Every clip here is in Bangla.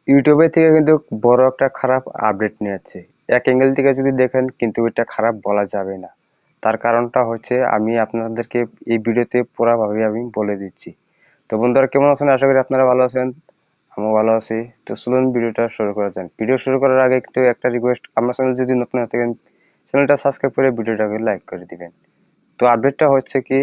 ইউটিউবে থেকে কিন্তু বড় একটা খারাপ আপডেট নিয়ে যাচ্ছে। এক অ্যাঙ্গেল থেকে যদি দেখেন কিন্তু এটা খারাপ বলা যাবে না। তার কারণটা হচ্ছে আমি আপনাদেরকে এই ভিডিওতে পুরাভাবে আমি বলে দিচ্ছি। তো বন্ধুরা কেমন আছেন? আশা করি আপনারা ভালো আছেন। আমিও ভালো আছি। তো চলুন ভিডিওটা শুরু করা যাক। ভিডিও শুরু করার আগে একটু একটা রিকোয়েস্ট, আমার চ্যানেল যদি নতুন হয়ে থাকেন চ্যানেলটা সাবস্ক্রাইব করে ভিডিওটাকে লাইক করে দিবেন। তো আপডেটটা হচ্ছে কি,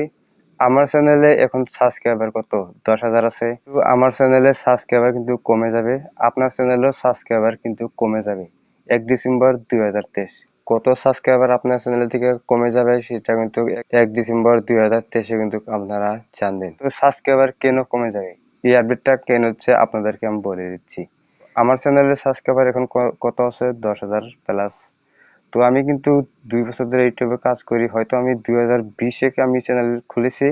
আমার চ্যানেলে এখন সাবস্ক্রাইবার কত 10,000 আছে। তো আমার চ্যানেলে সাবস্ক্রাইবার কিন্তু কমে যাবে, আপনার চ্যানেলেও সাবস্ক্রাইবার কিন্তু কমে যাবে 1 ডিসেম্বর 2023। কত সাবস্ক্রাইবার আপনার চ্যানেল থেকে কমে যাবে সেটা কিন্তু 1 ডিসেম্বর 2023 কিন্তু আপনারা জানবেন। তো সাবস্ক্রাইবার কেন কমে যাবে, এই আপডেটটা কেন হচ্ছে আপনাদেরকে আমি বলে দিচ্ছি। আমার চ্যানেলে সাবস্ক্রাইবার এখন কত আছে, 10,000 প্লাস। তো আমি কিন্তু 2 বছর ধরে ইউটিউবে কাজ করি। হয়তো আমি 2020-এ আমি চ্যানেল খুলেছি,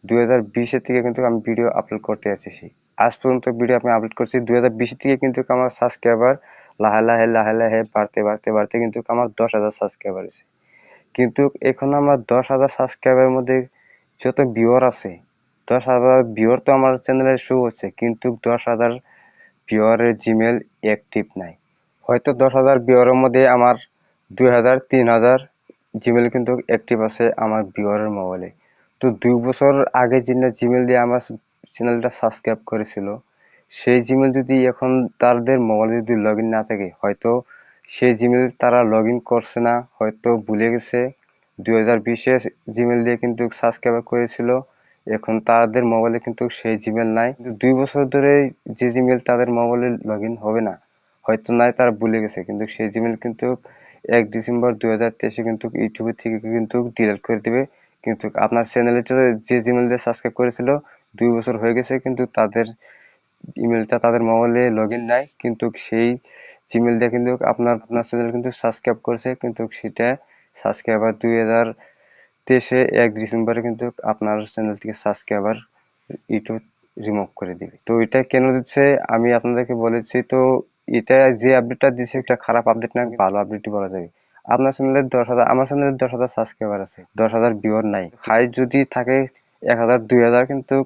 2020-এর থেকে কিন্তু আমি ভিডিও আপলোড করতে আসছি। আজ পর্যন্ত ভিডিও আমি আপলোড করছি 2020 থেকে, কিন্তু আমার সাবস্ক্রাইবার লাহে লাহে বাড়তে বাড়তে বাড়তে কিন্তু আমার 10,000 সাবস্ক্রাইবার আছে। কিন্তু এখন আমার 10,000 সাবস্ক্রাইবারের মধ্যে যত ভিউয়ার আছে, 10,000 ভিউয়ার তো আমার চ্যানেলে শো হচ্ছে, কিন্তু 10,000 ভিউয়ারের জিমেল অ্যাক্টিভ নাই। হয়তো 10,000 ভিউয়ারের মধ্যে আমার 2,000 3,000 জিমেল কিন্তু অ্যাক্টিভ আছে আমার ভিউয়ারের মোবাইলে। তো 2 বছর আগে যিনি জিমেল দিয়ে আমার চ্যানেলটা সাবস্ক্রাইব করেছিল, সেই জিমেল যদি এখন তাদের মোবাইলে যদি লগ ইন না থাকে, হয়তো সেই জিমেল তারা লগ ইন করছে না, হয়তো ভুলে গেছে। 2020-এ জিমেল দিয়ে কিন্তু সাবস্ক্রাইব করেছিল, এখন তাদের মোবাইলে কিন্তু সেই জিমেল নাই। 2 বছর ধরে যে জিমেল তাদের মোবাইলে লগ ইন হবে না, হয়তো নাই, তারা ভুলে গেছে, কিন্তু সেই জিমেল কিন্তু 1 ডিসেম্বর 2023-এ কিন্তু ইউটিউব থেকে কিন্তু ডিলিট করে দিবে। কিন্তু আপনার চ্যানেলে যে জিমেল দিয়ে সাবস্ক্রাইব করেছিল, 2 বছর হয়ে গেছে, কিন্তু তাদের ইমেলটা তাদের মোবাইলে লগ ইন নাই, কিন্তু সেই জিমেল দিয়ে কিন্তু আপনার আপনার চ্যানেল কিন্তু সাবস্ক্রাইব করেছে, কিন্তু সেটা সাবস্ক্রাইবার 2023-এ 1 ডিসেম্বরে কিন্তু আপনার চ্যানেল থেকে সাবস্ক্রাইবার ইউটিউব রিমুভ করে দিবে। তো এটা কেন দিচ্ছে আমি আপনাদেরকে বলেছি। তো এটা যে আপডেটটা দিছে এটা খারাপ আপডেট না, ভালো আপডেটই বলা যাবে। আপনার চ্যানেলে 10,000, আমার চ্যানেলে 10,000 সাবস্ক্রাইবার আছে, 10,000 ভিউয়ার নাই। হাই যদি থাকে 1,000 2,000 কিন্তু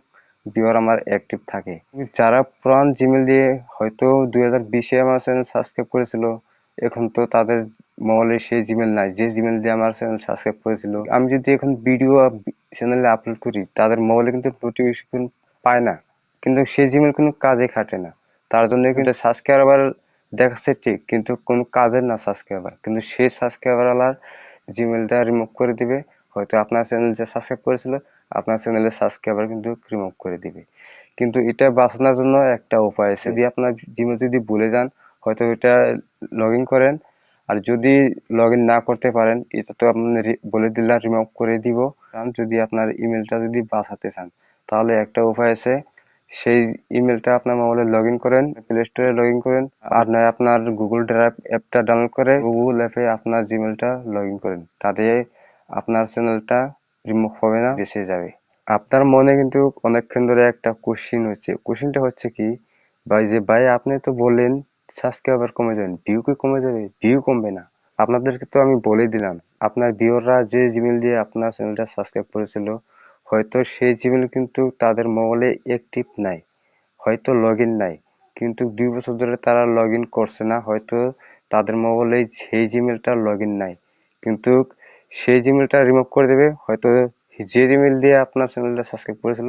ভিউয়ার আমার অ্যাক্টিভ থাকে। যারা পুরান জিমেল দিয়ে হয়তো 2020-এ আমার চ্যানেল সাবস্ক্রাইব করেছিল, এখন তো তাদের মোবাইলে সেই জিমেল নাই যে জিমেল দিয়ে আমার চ্যানেল সাবস্ক্রাইব করেছিল। আমি যদি এখন ভিডিও চ্যানেলে আপলোড করি, তাদের মোবাইলে কিন্তু নোটিফিকেশন পায় না, কিন্তু সেই জিমেল কোনো কাজে খাটে না। তার জন্য কিন্তু সাবস্ক্রাইবার দেখাচ্ছে ঠিক, কিন্তু কোনো কাজের না সাবস্ক্রাইবার, কিন্তু সেই সাবস্ক্রাইবার আলার জিমেলটা রিমুভ করে দিবে। হয়তো আপনার চ্যানেল যে সাবস্ক্রাইব করেছিল, আপনার চ্যানেলের সাবস্ক্রাইবার কিন্তু রিমুভ করে দিবে। কিন্তু এটা বাঁচানোর জন্য একটা উপায় আছে। যদি আপনার জিমেল যদি ভুলে যান, হয়তো এটা লগ ইন করেন। আর যদি লগ ইন না করতে পারেন, এটা তো আপনি বলে দিলাম রিমুভ করে দিব। কারণ যদি আপনার ইমেলটা যদি বাঁচাতে চান, তাহলে একটা উপায় আছে। সেই ইমেলটা আপনার মোবাইলে লগ ইন করেন, প্লে স্টোরে লগ ইন করেন, আর নয় আপনার গুগল ড্রাইভ অ্যাপটা ডাউনলোড করে গুগল অ্যাপে আপনার জিমেলটা লগ ইন করেন। তাতে আপনার চ্যানেলটা রিমুভ হবে না, বেঁচে যাবে। আপনার মনে কিন্তু অনেকক্ষণ ধরে একটা কোশ্চিন হচ্ছে, কোশ্চিনটা হচ্ছে কি, ভাই আপনি তো বললেন সাবস্ক্রাইবার কমে যাবে, ভিউ কি কমে যাবে? ভিউ কমবে না। আপনাদেরকে তো আমি বলে দিলাম, আপনার ভিউয়াররা যে জিমেল দিয়ে আপনার চ্যানেলটা সাবস্ক্রাইব করেছিল, হয়তো সেই জিমেল কিন্তু তাদের মোবাইলে অ্যাক্টিভ নাই, হয়তো লগ ইন নাই, কিন্তু 2 বছর ধরে তারা লগ ইন করছে না, হয়তো তাদের মোবাইলে সেই জিমেলটা লগ ইন নাই, কিন্তু সেই জিমেলটা রিমুভ করে দেবে। হয়তো যে জিমেল দিয়ে আপনার চ্যানেলটা সাবস্ক্রাইব করেছিল,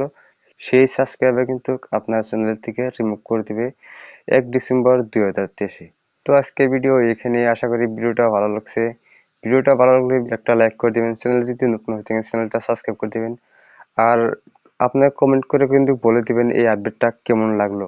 সেই সাবস্ক্রাইবার কিন্তু আপনার চ্যানেল থেকে রিমুভ করে দিবে 1 ডিসেম্বর 2023-এ। তো আজকের ভিডিও এখানে, আশা করি ভিডিওটা ভালো লাগছে। ভিডিওটা ভালো লাগলে একটা লাইক করে দিবেন, চ্যানেল যদি নতুন হয়ে থাকেন চ্যানেলটা সাবস্ক্রাইব করে দিবেন। আর আপনার কমেন্ট করে কিন্তু বলে দিবেন এই আপডেটটা কেমন লাগলো।